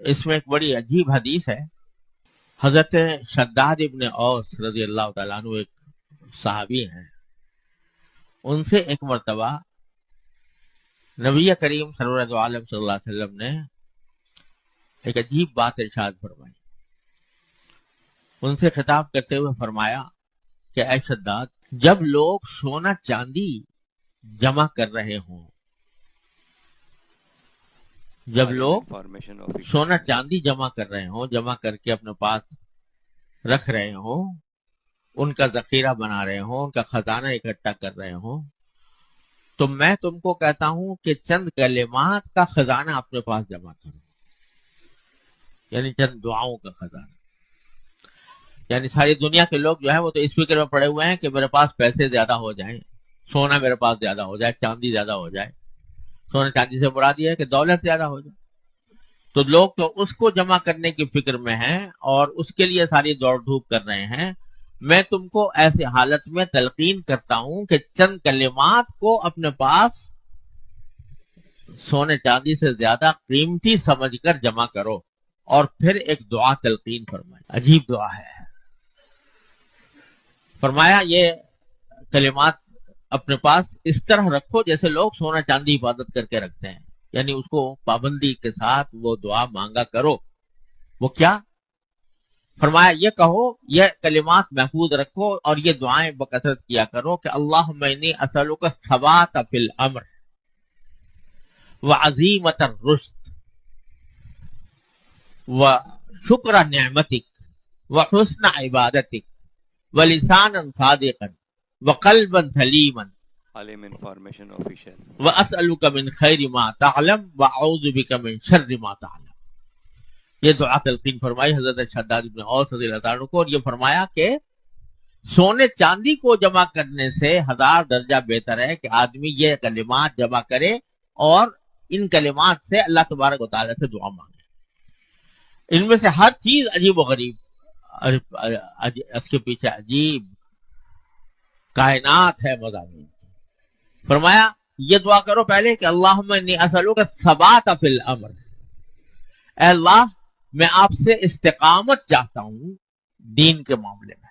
اس میں ایک بڑی عجیب حدیث ہے. حضرت شداد ابن اوس رضی اللہ تعالیٰ عنہ ایک صحابی ہیں. ان سے ایک مرتبہ نبی کریم سرور عالم صلی اللہ علیہ وسلم نے ایک عجیب بات ارشاد فرمائی. ان سے خطاب کرتے ہوئے فرمایا کہ اے شداد، جب لوگ سونا چاندی جمع کر رہے ہوں، جب لوگ سونا چاندی جمع کر رہے ہوں، جمع کر کے اپنے پاس رکھ رہے ہوں، ان کا ذخیرہ بنا رہے ہوں، ان کا خزانہ اکٹھا کر رہے ہوں، تو میں تم کو کہتا ہوں کہ چند کلمات کا خزانہ اپنے پاس جمع کرو، یعنی چند دعاؤں کا خزانہ. یعنی ساری دنیا کے لوگ جو ہیں وہ تو اس فکر میں پڑے ہوئے ہیں کہ میرے پاس پیسے زیادہ ہو جائیں، سونا میرے پاس زیادہ ہو جائے، چاندی زیادہ ہو جائے. سونا چاندی سے مراد یہ ہے کہ دولت زیادہ ہو جائے. تو لوگ تو اس کو جمع کرنے کی فکر میں ہیں اور اس کے لیے ساری دوڑ دھوپ کر رہے ہیں. میں تم کو ایسی حالت میں تلقین کرتا ہوں کہ چند کلمات کو اپنے پاس سونے چاندی سے زیادہ قیمتی سمجھ کر جمع کرو. اور پھر ایک دعا تلقین فرمائی. عجیب دعا ہے. فرمایا یہ کلمات اپنے پاس اس طرح رکھو جیسے لوگ سونا چاندی حفاظت کر کے رکھتے ہیں، یعنی اس کو پابندی کے ساتھ وہ دعا مانگا کرو. وہ کیا؟ فرمایا یہ کہو، یہ کلمات محفوظ رکھو اور یہ دعائیں بکثرت کیا کرو کہ اللہم انی اسألک الثبات فی الامر وعزیمت الرشد وشکر نعمتک وحسن عبادتک ولسانا صادقا وقلبا سلیما واسألک من خیر ما تعلم واعوذ بک من شر ما تعلم. یہ دعا تلقین فرمائی حضرت شداد بن اوس رضی اللہ عنہ کو، اور یہ فرمایا کہ سونے چاندی کو جمع کرنے سے 1000 درجہ بہتر ہے کہ آدمی یہ کلمات جمع کرے اور ان کلمات سے اللہ تبارک و تعالیٰ سے دعا مانگے. ان میں سے ہر چیز عجیب و غریب، اس کے پیچھے عجیب کائنات ہے مضامین. فرمایا یہ دعا کرو پہلے کہ اللہم انی اسألک الثبات فی الامر، اے اللہ میں آپ سے استقامت چاہتا ہوں دین کے معاملے میں.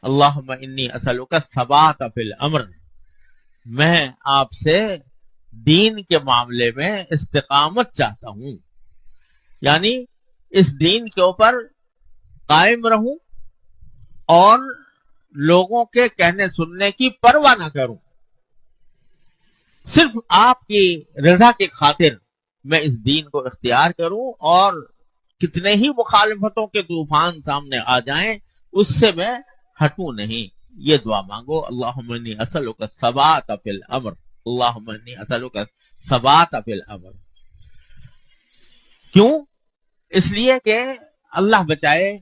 اللہم انی اسألک الثبات فی الامر، میں آپ سے دین کے معاملے میں استقامت چاہتا ہوں، یعنی اس دین کے اوپر قائم رہوں اور لوگوں کے کہنے سننے کی پرواہ نہ کروں، صرف آپ کی رضا کی خاطر میں اس دین کو اختیار کروں اور کتنے ہی مخالفتوں کے طوفان سامنے آ جائیں اس سے میں ہٹوں نہیں. یہ دعا مانگو، اللہم انی اسألک الثبات فی الامر، اللہم انی اسألک الثبات فی الامر. کیوں؟ اس لیے کہ اللہ بچائے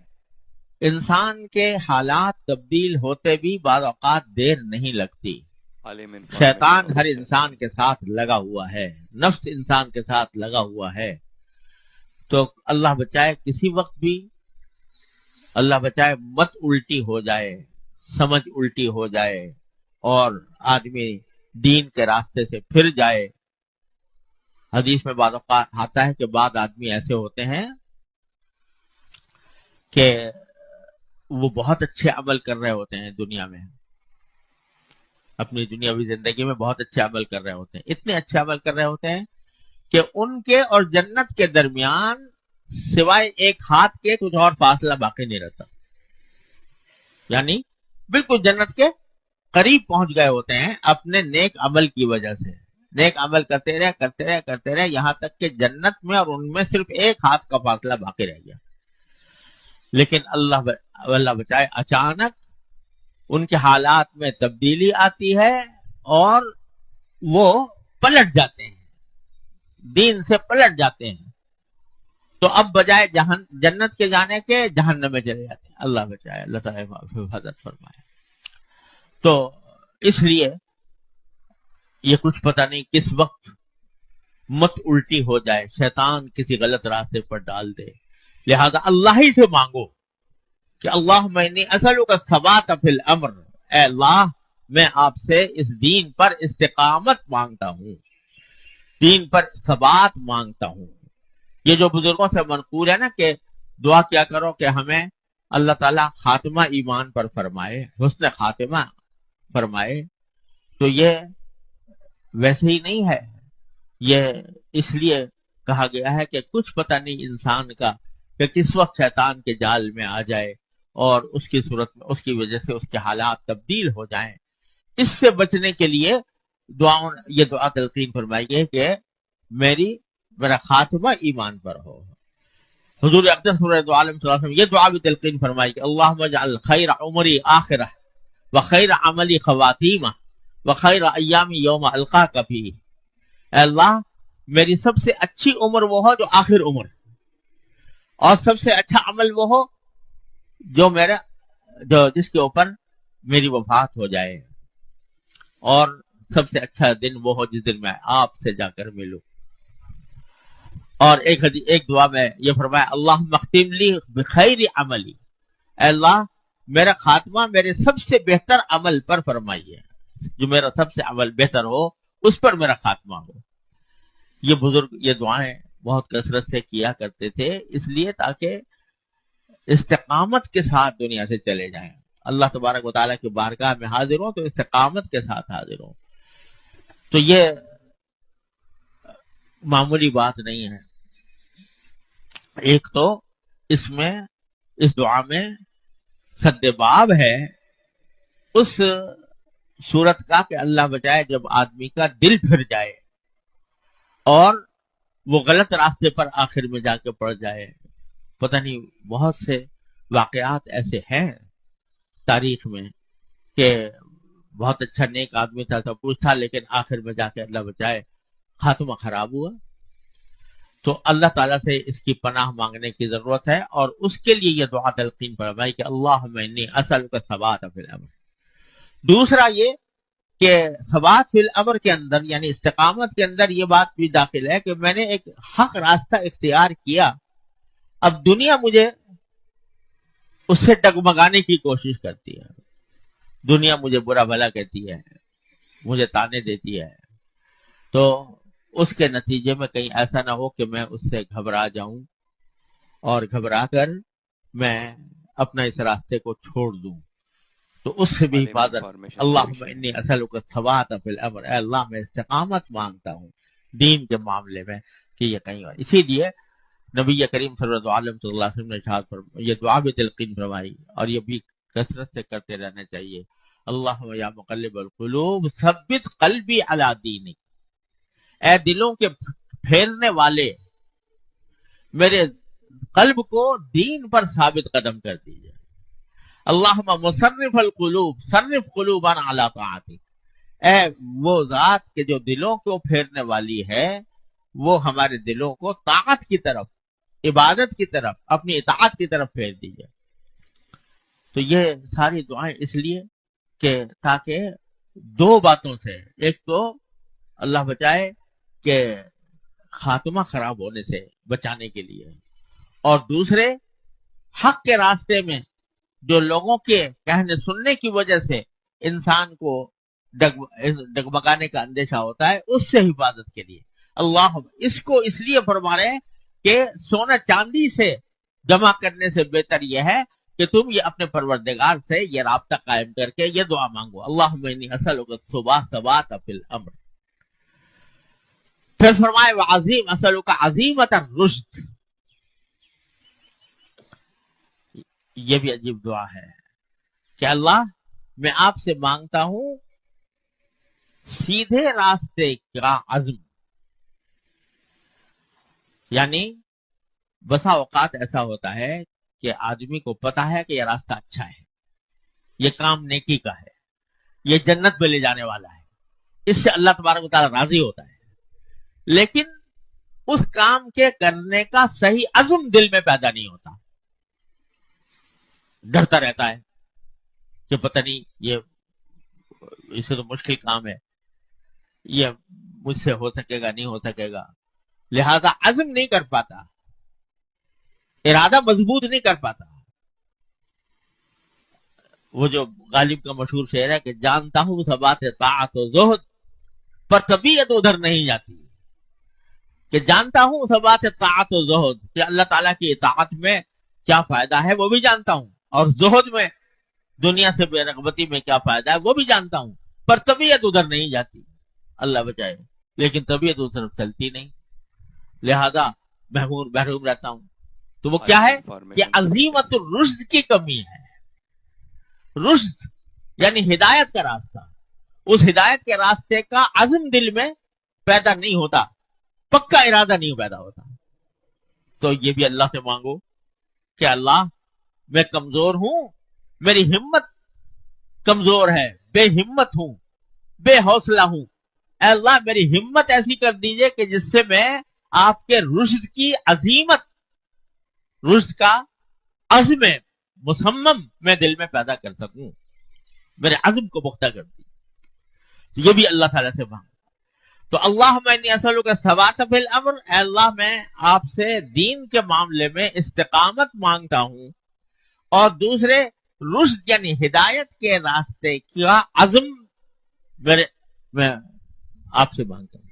انسان کے حالات تبدیل ہوتے بھی بعض اوقات دیر نہیں لگتی. شیطان ہر انسان کے ساتھ لگا ہوا ہے، نفس انسان کے ساتھ لگا ہوا ہے. تو اللہ بچائے کسی وقت بھی اللہ بچائے مت الٹی ہو جائے، سمجھ الٹی ہو جائے اور آدمی دین کے راستے سے پھر جائے. حدیث میں بعض اوقات آتا ہے کہ بعض آدمی ایسے ہوتے ہیں کہ وہ بہت اچھے عمل کر رہے ہوتے ہیں دنیا میں، اپنی دنیاوی زندگی میں بہت اچھے عمل کر رہے ہوتے ہیں، اتنے اچھے عمل کر رہے ہوتے ہیں کہ ان کے اور جنت کے درمیان سوائے ایک ہاتھ کے کچھ اور فاصلہ باقی نہیں رہتا. یعنی بالکل جنت کے قریب پہنچ گئے ہوتے ہیں اپنے نیک عمل کی وجہ سے. نیک عمل کرتے رہے یہاں تک کہ جنت میں اور ان میں صرف ایک ہاتھ کا فاصلہ باقی رہ گیا. لیکن اللہ بچائے اچانک ان کے حالات میں تبدیلی آتی ہے اور وہ پلٹ جاتے ہیں، دین سے پلٹ جاتے ہیں. تو اب بجائے جنت کے جانے کے جہنم میں چلے جاتے ہیں. اللہ بچائے، اللہ تعالیٰ حفاظت فرمائے. تو اس لیے یہ کچھ پتہ نہیں کس وقت مت الٹی ہو جائے، شیطان کسی غلط راستے پر ڈال دے. لہذا اللہ ہی سے مانگو کہ اللہم انی اسألک الثبات فی الامر، اے اللہ میں آپ سے اس دین پر استقامت مانگتا ہوں، دین پر ثبات مانگتا ہوں. یہ جو بزرگوں سے منقول ہے نا کہ دعا کیا کرو کہ ہمیں اللہ تعالیٰ خاتمہ ایمان پر فرمائے، حسن خاتمہ فرمائے، تو یہ ویسے ہی نہیں ہے. یہ اس لیے کہا گیا ہے کہ کچھ پتہ نہیں انسان کا کہ کس وقت شیطان کے جال میں آ جائے اور اس کی صورت میں اس کی وجہ سے اس کے حالات تبدیل ہو جائیں. اس سے بچنے کے لیے یہ دعا تلقین فرمائیے کہ میرا خاتمہ ایمان پر ہو. حضور اقدس صلی اللہ علیہ وسلم یہ دعا بھی تلقین فرمائی کہ اللہم اجعل خیر عمری آخرہ وخیر عملی خواتیمہ وخیر ایامی یوم القاک فیہ. اے اللہ میری سب سے اچھی عمر وہ ہو جو آخر عمر، اور سب سے اچھا عمل وہ ہو جو جس کے اوپر میری وفات ہو جائے، اور سب سے اچھا دن وہ ہو جس دن میں آپ سے جا کر ملوں. اور ایک دعا میں یہ فرمایا اللہم اختم لی بخیر عملی، اے اللہ میرا خاتمہ میرے سب سے بہتر عمل پر فرمائیے، جو میرا سب سے عمل بہتر ہو اس پر میرا خاتمہ ہو. یہ بزرگ یہ دعائیں بہت کثرت سے کیا کرتے تھے، اس لیے تاکہ استقامت کے ساتھ دنیا سے چلے جائیں. اللہ تبارک و تعالیٰ کی بارگاہ میں حاضر ہوں تو استقامت کے ساتھ حاضر ہوں. تو یہ معمولی بات نہیں ہے. ایک تو اس دعا میں سد باب ہے اس صورت کا کہ اللہ بچائے جب آدمی کا دل پھر جائے اور وہ غلط راستے پر آخر میں جا کے پڑ جائے. پتہ نہیں بہت سے واقعات ایسے ہیں تاریخ میں کہ بہت اچھا نیک آدمی تھا، سب کچھ تھا، لیکن آخر میں جا کے اللہ بچائے خاتمہ خراب ہوا. تو اللہ تعالیٰ سے اس کی پناہ مانگنے کی ضرورت ہے، اور اس کے لیے یہ دعا تلقین فرمائی کہ اللہم انی اسألک الثبات فی الامر. دوسرا یہ کہ ثبات فی الامر کے اندر یعنی استقامت کے اندر یہ بات بھی داخل ہے کہ میں نے ایک حق راستہ اختیار کیا، اب دنیا مجھے اس سے ڈگمگانے کی کوشش کرتی ہے، دنیا مجھے برا بھلا کہتی ہے، مجھے تانے دیتی ہے، تو اس کے نتیجے میں کہیں ایسا نہ ہو کہ میں اس سے گھبرا جاؤں اور گھبرا کر میں اپنا اس راستے کو چھوڑ دوں. تو اس سے بھی حفاظت. اللہم انی اسألک الثبات فی الامر، اے اللہ میں استقامت مانگتا ہوں دین کے معاملے میں کہ یہ کہیں اور. اسی لیے نبی کریم صلی اللہ علیہ وسلم نے یہ دعا بھی تلقین فرمائی، اور یہ بھی کثرت سے کرتے رہنا چاہیے. اللہم یا مقلب القلوب ثبت قلبی علی دینک، اے دلوں کے پھیرنے والے میرے قلب کو دین پر ثابت قدم کر دیجئے. اللہم مصرف القلوب صرف قلوبنا علی طاعتک، اے وہ ذات کے جو دلوں کو پھیرنے والی ہے وہ ہمارے دلوں کو طاعت کی طرف، عبادت کی طرف، اپنی اطاعت کی طرف پھیر دیجئے. تو یہ ساری دعائیں اس لیے کہ تاکہ دو باتوں سے، ایک تو اللہ بچائے کہ خاتمہ خراب ہونے سے بچانے کے لیے، اور دوسرے حق کے راستے میں جو لوگوں کے کہنے سننے کی وجہ سے انسان کو ڈگمگانے کا اندیشہ ہوتا ہے اس سے حفاظت کے لیے. اللہ اس کو اس لیے فرما رہے ہیں کہ سونا چاندی سے جمع کرنے سے بہتر یہ ہے کہ تم یہ اپنے پروردگار سے یہ رابطہ قائم کر کے یہ دعا مانگو اللہم انی اسألک الثبات فی الامر. پھر فرمائے وعظیم اسألک عظیمت الرشد. یہ بھی عجیب دعا ہے کہ اللہ میں آپ سے مانگتا ہوں سیدھے راستے کا عزم. یعنی بسا اوقات ایسا ہوتا ہے کہ آدمی کو پتا ہے کہ یہ راستہ اچھا ہے، یہ کام نیکی کا ہے، یہ جنت میں لے جانے والا ہے، اس سے اللہ تبارک و تعالیٰ راضی ہوتا ہے، لیکن اس کام کے کرنے کا صحیح عزم دل میں پیدا نہیں ہوتا. ڈرتا رہتا ہے کہ پتہ نہیں یہ اسے تو مشکل کام ہے، یہ مجھ سے ہو سکے گا نہیں ہو سکے گا، لہذا عزم نہیں کر پاتا، ارادہ مضبوط نہیں کر پاتا. وہ جو غالب کا مشہور شعر ہے کہ جانتا ہوں ثبات طاعت و زہد پر طبیعت ادھر نہیں جاتی. کہ جانتا ہوں ثبات طاعت و زہد کہ اللہ تعالیٰ کی اطاعت میں کیا فائدہ ہے وہ بھی جانتا ہوں، اور زہد میں دنیا سے بے رغبتی میں کیا فائدہ ہے وہ بھی جانتا ہوں، پر طبیعت ادھر نہیں جاتی، اللہ بچائے، لیکن طبیعت ادھر چلتی نہیں، لہذا محروم رہتا ہوں۔ تو وہ کیا ہے کہ عظیمت الرشد کی کمی ہے۔ رشد یعنی ہدایت کا راستہ، اس ہدایت کے راستے کا عزم دل میں پیدا نہیں ہوتا، پکا ارادہ نہیں پیدا ہوتا۔ تو یہ بھی اللہ سے مانگو کہ اللہ میں کمزور ہوں، میری ہمت کمزور ہے، بے ہمت ہوں، بے حوصلہ ہوں، اے اللہ میری ہمت ایسی کر دیجئے کہ جس سے میں آپ کے رشد کی عظیمت، رشد کا عزم مصمم میں دل میں پیدا کر سکوں، میرے عزم کو پختہ کر دی۔ یہ بھی اللہ تعالیٰ سے مانگو۔ تو اللہم انی اسألک الثبات فی الامر، اے اللہ میں آپ سے دین کے معاملے میں استقامت مانگتا ہوں، اور دوسرے رشد یعنی ہدایت کے راستے کا عزم میں آپ سے مانگتا ہوں۔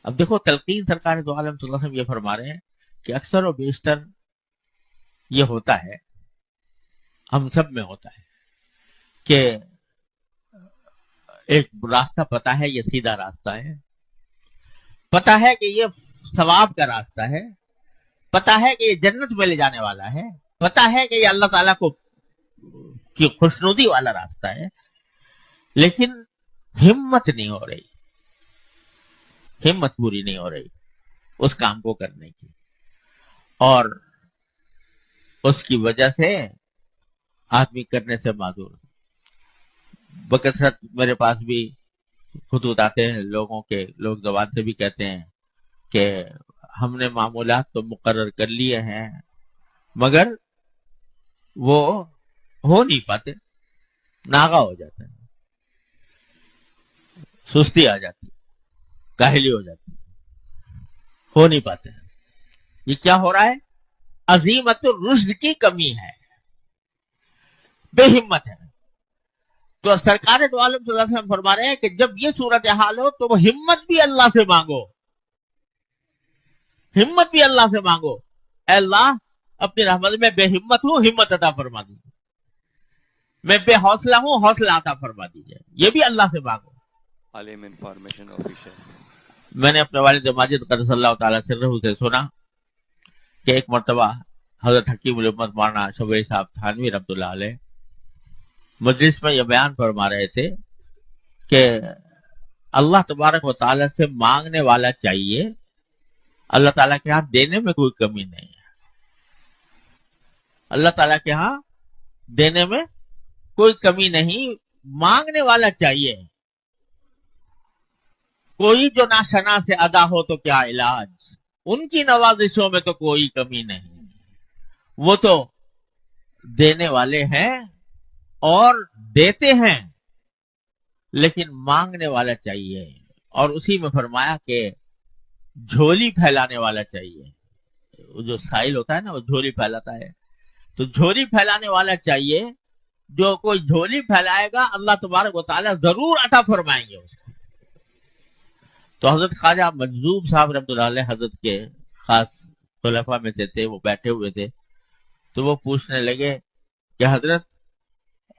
اب دیکھو تلقین سرکار دو عالم صلی اللہ علیہ وسلم یہ فرما رہے ہیں کہ اکثر و بیشتر یہ ہوتا ہے، ہم سب میں ہوتا ہے کہ ایک راستہ پتا ہے، یہ سیدھا راستہ ہے، پتا ہے کہ یہ ثواب کا راستہ ہے، پتا ہے کہ یہ جنت میں لے جانے والا ہے، پتا ہے کہ یہ اللہ تعالیٰ کو کی خوشنودی والا راستہ ہے، لیکن ہمت نہیں ہو رہی، ہمت پوری نہیں ہو رہی اس کام کو کرنے کی، اور اس کی وجہ سے آدمی کرنے سے معذور۔ بکثرت میرے پاس بھی خطوط آتے ہیں لوگوں کے، لوگ زبان سے بھی کہتے ہیں کہ ہم نے معمولات تو مقرر کر لیے ہیں مگر وہ ہو نہیں پاتے، ناغا ہو جاتا ہے، سستی آ جاتی، کاہلی ہو جاتی، ہو نہیں پاتے ہیں۔ یہ کیا ہو رہا ہے؟ عظیمت الرشد کی کمی ہے، بے ہمت ہے۔ تو سرکار دو عالم صلی اللہ علیہ وسلم فرما رہے ہیں کہ جب یہ صورتحال ہو تو وہ ہمت بھی اللہ سے مانگو، ہمت بھی اللہ سے مانگو، اے اللہ اپنی رحمت میں بے ہمت ہوں، ہمت عطا فرما دیجیے، میں بے حوصلہ ہوں، حوصلہ عطا فرما دیجیے، یہ بھی اللہ سے مانگو۔ عالم انفارمیشن آفیشر۔ میں نے اپنے والد ماجد قدس اللہ تعالیٰ سرہ سے سنا کہ ایک مرتبہ حضرت حکیم الامت مولانا شبیر صاحب تھانوی رحمۃ اللہ علیہ مجلس میں یہ بیان فرما رہے تھے کہ اللہ تبارک و تعالیٰ سے مانگنے والا چاہیے، اللہ تعالیٰ کے ہاں دینے میں کوئی کمی نہیں ہے، اللہ تعالیٰ کے ہاں دینے میں کوئی کمی نہیں، مانگنے والا چاہیے، کوئی جو ناشنا سے ادا ہو تو کیا علاج، ان کی نوازشوں میں تو کوئی کمی نہیں، وہ تو دینے والے ہیں اور دیتے ہیں، لیکن مانگنے والا چاہیے۔ اور اسی میں فرمایا کہ جھولی پھیلانے والا چاہیے، وہ جو سائل ہوتا ہے نا وہ جھولی پھیلاتا ہے، تو جھولی پھیلانے والا چاہیے، جو کوئی جھولی پھیلائے گا اللہ تبارک و تعالیٰ ضرور عطا فرمائیں گے اس کو۔ تو حضرت خواجہ مجذوب صاحب رحمۃ اللہ علیہ حضرت کے خاص خلفاء میں سے تھے، وہ بیٹھے ہوئے تھے، تو وہ پوچھنے لگے کہ حضرت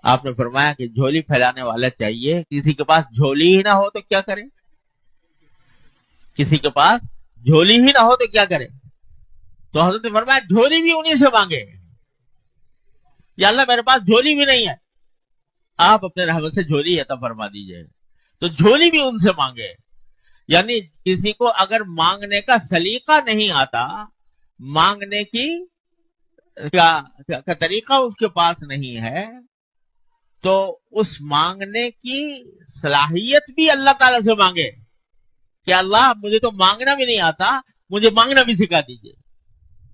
آپ نے فرمایا کہ جھولی پھیلانے والا چاہیے، کسی کے پاس جھولی ہی نہ ہو تو کیا کرے، کسی کے پاس جھولی ہی نہ ہو تو کیا کرے؟ تو حضرت نے فرمایا جھولی بھی انہی سے مانگے، یا اللہ میرے پاس جھولی بھی نہیں ہے، آپ اپنے رحمت سے جھولی عطا فرما دیجئے، تو جھولی بھی ان سے مانگے۔ یعنی کسی کو اگر مانگنے کا سلیقہ نہیں آتا، مانگنے کی کا طریقہ اس کے پاس نہیں ہے، تو اس مانگنے کی صلاحیت بھی اللہ تعالیٰ سے مانگے کہ اللہ مجھے تو مانگنا بھی نہیں آتا، مجھے مانگنا بھی سکھا دیجئے۔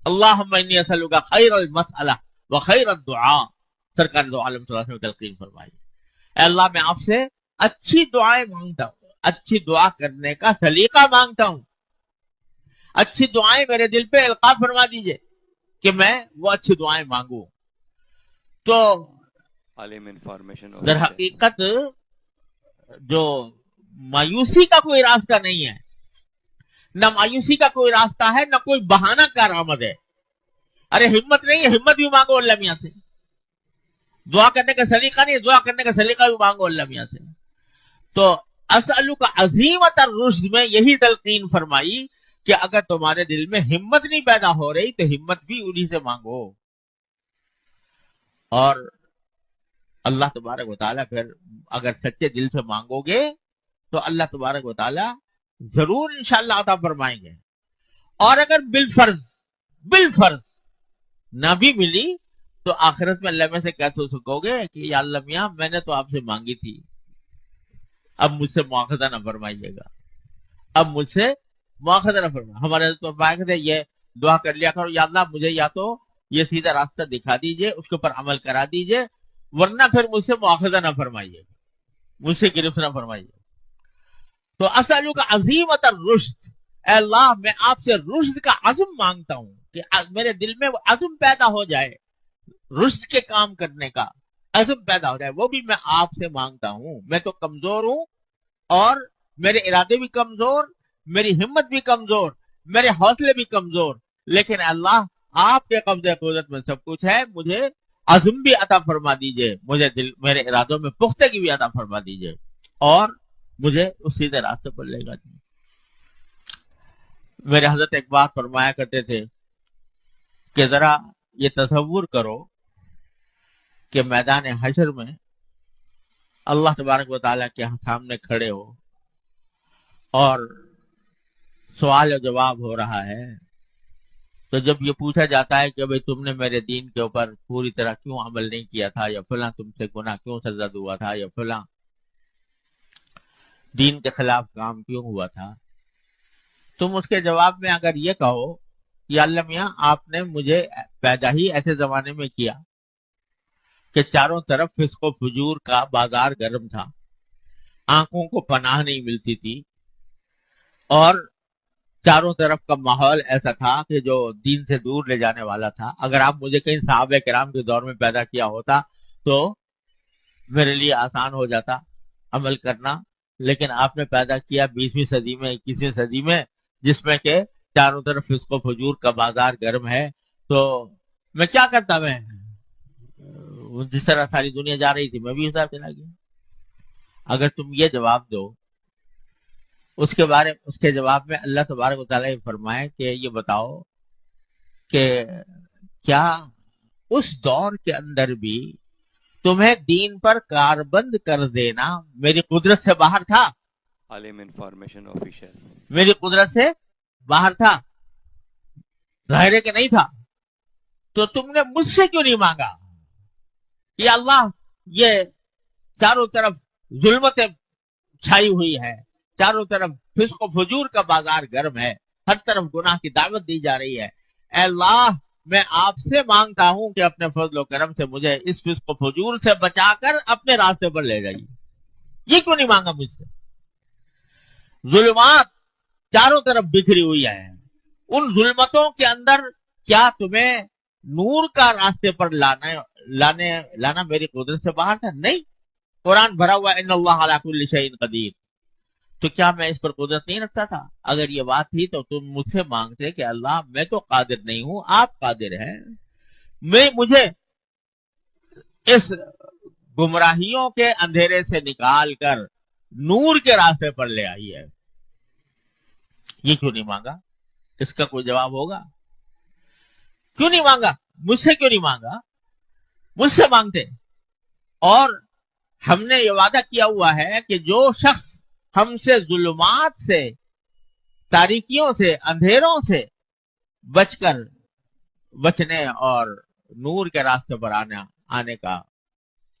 اللہم انی اسألک خیر المسئلہ و خیر الدعاء، سرکار دو عالم صلی اللہ علیہ وسلم تلقین فرمائی، اے اللہ میں آپ سے اچھی دعائیں مانگتا ہوں، اچھی دعا کرنے کا سلیقہ مانگتا ہوں، اچھی دعائیں میرے دل پہ القاء فرما دیجئے کہ میں وہ اچھی دعائیں مانگوں۔ تو عالم انفارمیشن در حقیقت جو مایوسی کا کوئی راستہ نہیں ہے، نہ مایوسی کا کوئی راستہ ہے، نہ کوئی بہانہ کارآمد ہے. ارے ہمت نہیں ہے، ہمت بھی مانگو اللہ میاں سے. دعا کرنے کا سلیقہ نہیں ہے، دعا کرنے کا سلیقہ بھی مانگو اللہ میاں سے. تو اسألک عزیمت الرشد میں یہی تلقین فرمائی کہ اگر تمہارے دل میں ہمت نہیں پیدا ہو رہی تو ہمت بھی انہی سے مانگو. اور اللہ تبارک و تعالیٰ پھر اگر سچے دل سے مانگو گے تو اللہ تبارک و تعالیٰ ضرور انشاءاللہ عطا فرمائیں گے. اور اگر بالفرض نہ بھی ملی تو آخرت میں اللہ میں سے کہہ تو سکو گے کہ یا اللہ میاں میں نے تو آپ سے مانگی تھی، اب مجھ سے مواخذہ نہ فرمائیے گا، اب مجھ سے مواخذہ نہ فرمائیے. ہمارے تو تھے یہ دعا کر لیا کرو، یا اللہ مجھے یا تو یہ سیدھا راستہ دکھا دیجئے، اس کے اوپر عمل کرا دیجئے، ورنہ پھر مجھ سے مواخذہ نہ فرمائیے، مجھ سے گرفت نہ فرمائیے. تو اسألک عزیمت الرشد، اے اللہ میں آپ سے رشد کا عزم مانگتا ہوں کہ میرے دل میں وہ عزم پیدا ہو جائے، رشد کے کام کرنے کا عزم پیدا ہو جائے، وہ بھی میں آپ سے مانگتا ہوں. میں تو کمزور ہوں اور میرے ارادے بھی کمزور، میری ہمت بھی کمزور، میرے حوصلے بھی کمزور، لیکن اللہ آپ کے قبضے قدرت میں سب کچھ ہے. مجھے عزم بھی عطا فرما دیجئے، مجھے میرے ارادوں میں پختگی بھی عطا فرما دیجئے اور مجھے اس سیدھے راستے پر لے گا. میرے حضرت ایک بات فرمایا کرتے تھے کہ ذرا یہ تصور کرو کہ میدان حشر میں اللہ تبارک و تعالیٰ کے سامنے کھڑے ہو اور سوال و جواب ہو رہا ہے. تو جب یہ پوچھا جاتا ہے کہ بھئی تم نے میرے دین کے اوپر پوری طرح کیوں عمل نہیں کیا تھا، یا فلاں تم سے گناہ کیوں سرزد ہوا تھا، یا فلاں دین کے خلاف کام کیوں ہوا تھا، تم اس کے جواب میں اگر یہ کہو یا اللہ میاں آپ نے مجھے پیدا ہی ایسے زمانے میں کیا کہ چاروں طرف فسق و فجور کا بازار گرم تھا، آنکھوں کو پناہ نہیں ملتی تھی، اور چاروں طرف کا ماحول ایسا تھا کہ جو دین سے دور لے جانے والا تھا. اگر آپ مجھے کہیں صحابہ کرام کے دور میں پیدا کیا ہوتا تو میرے لیے آسان ہو جاتا عمل کرنا، لیکن آپ نے پیدا کیا 20ویں صدی میں، 21ویں صدی میں، جس میں کہ چاروں طرف فسق و فجور کا بازار گرم ہے. تو میں کیا کرتا، میں جس طرح ساری دنیا جا رہی تھی میں بھی حساب چلا گیا. اگر تم یہ جواب دو، اس کے جواب میں اللہ تبارک و تعالیٰ فرمائے کہ یہ بتاؤ کہ کیا اس دور کے اندر بھی تمہیں دین پر کاربند کر دینا میری قدرت سے باہر تھا؟ عالم انفارمیشن آفیشل، میری قدرت سے باہر تھا، ظاہر ہے کہ نہیں تھا. تو تم نے مجھ سے کیوں نہیں مانگا کہ اللہ یہ چاروں طرف ظلمتیں چھائی ہوئی ہے، چاروں طرف فسق و فجور کا بازار گرم ہے، ہر طرف گناہ کی دعوت دی جا رہی ہے. اے اللہ میں آپ سے مانگتا ہوں کہ اپنے فضل و کرم سے مجھے اس فسق و فجور سے بچا کر اپنے راستے پر لے جائیے. یہ کیوں نہیں مانگا مجھ سے؟ ظلمات چاروں طرف بکھری ہوئی ہے، ان ظلمتوں کے اندر کیا تمہیں نور کا راستے پر لانا میری قدرت سے باہر تھا؟ نہیں. قرآن بھرا ہوا ان اللہ علی کل شیء قدیر. تو کیا میں اس پر قدرت نہیں رکھتا تھا؟ اگر یہ بات تھی تو تم مجھ سے مانگتے کہ اللہ میں تو قادر نہیں ہوں، آپ قادر ہیں، مجھے اس گمراہیوں کے اندھیرے سے نکال کر نور کے راستے پر لے آئی ہے. یہ کیوں نہیں مانگا؟ اس کا کوئی جواب ہوگا؟ کیوں نہیں مانگا؟ مجھ سے کیوں نہیں مانگا؟ مجھ سے مانگتے. اور ہم نے یہ وعدہ کیا ہوا ہے کہ جو شخص ہم سے ظلمات سے، تاریکیوں سے، اندھیروں سے بچنے اور نور کے راستے پر آنے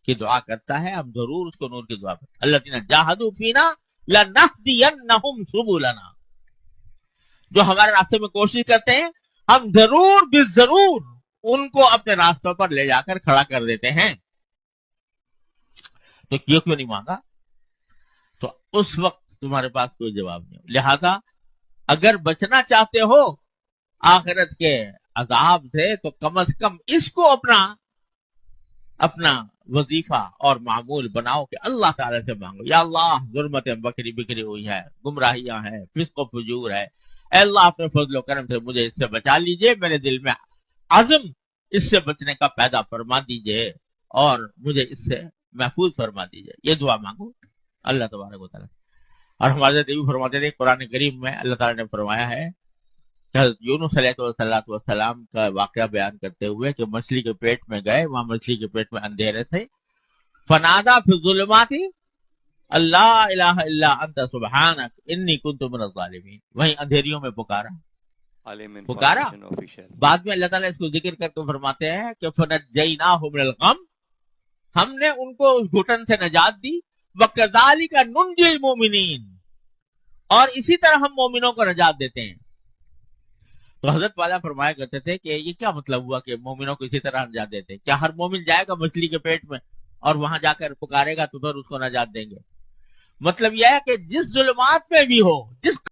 کی دعا کرتا ہے، ہم ضرور اس کو نور کی دعا کرتے ہیں. الذین جاہدوا فینا لنہدینہم سبلنا، جو ہمارے راستے میں کوشش کرتے ہیں ہم ضرور ان کو اپنے راستوں پر لے جا کر کھڑا کر دیتے ہیں. تو کیوں نہیں مانگا؟ تو اس وقت تمہارے پاس کوئی جواب نہیں. لہذا اگر بچنا چاہتے ہو آخرت کے عذاب سے تو کم از کم اس کو اپنا وظیفہ اور معمول بناؤ کہ اللہ تعالی سے مانگو، یا اللہ ظلمتیں بکھری ہوئی ہے، گمراہیاں ہیں، فسق و فجور ہے، اے اللہ اپنے فضل و کرم سے مجھے اس سے بچا لیجئے، میرے دل میں عزم اس سے بچنے کا پیدا فرما دیجئے اور مجھے اس سے محفوظ فرما دیجئے. یہ دعا مانگو اللہ تبارک و تعالیٰ. اور ہمارے حضرت یہ بھی فرماتے تھے قرآن کریم میں اللہ تعالیٰ نے فرمایا ہے کہ حضرت یونس علیہ السلام کا واقعہ بیان کرتے ہوئے کہ مچھلی کے پیٹ میں گئے، وہاں مچھلی کے پیٹ میں اندھیرے تھے، فنادا فی الظلمات اللہ الہ الا انت سبحانک انی کنت من الظالمین. وہیں اندھیریوں میں پکارا عالم پکارا. Information official. بعد میں اللہ تعالیٰ اس کو ذکر کر کے فرماتے ہیں کہ فنجیناہ من الغم، ہم نے ان کو اس گھٹن سے نجات دی، وکذالک ننجی المؤمنین، اور اسی طرح ہم مومنوں کو نجات دیتے ہیں. تو حضرت والا فرمایا کرتے تھے کہ یہ کیا مطلب ہوا کہ مومنوں کو اسی طرح نجات دیتے ہیں؟ کیا ہر مومن جائے گا مچھلی کے پیٹ میں اور وہاں جا کر پکارے گا تو پھر اس کو نجات دیں گے؟ مطلب یہ ہے کہ جس ظلمات میں بھی ہو، جس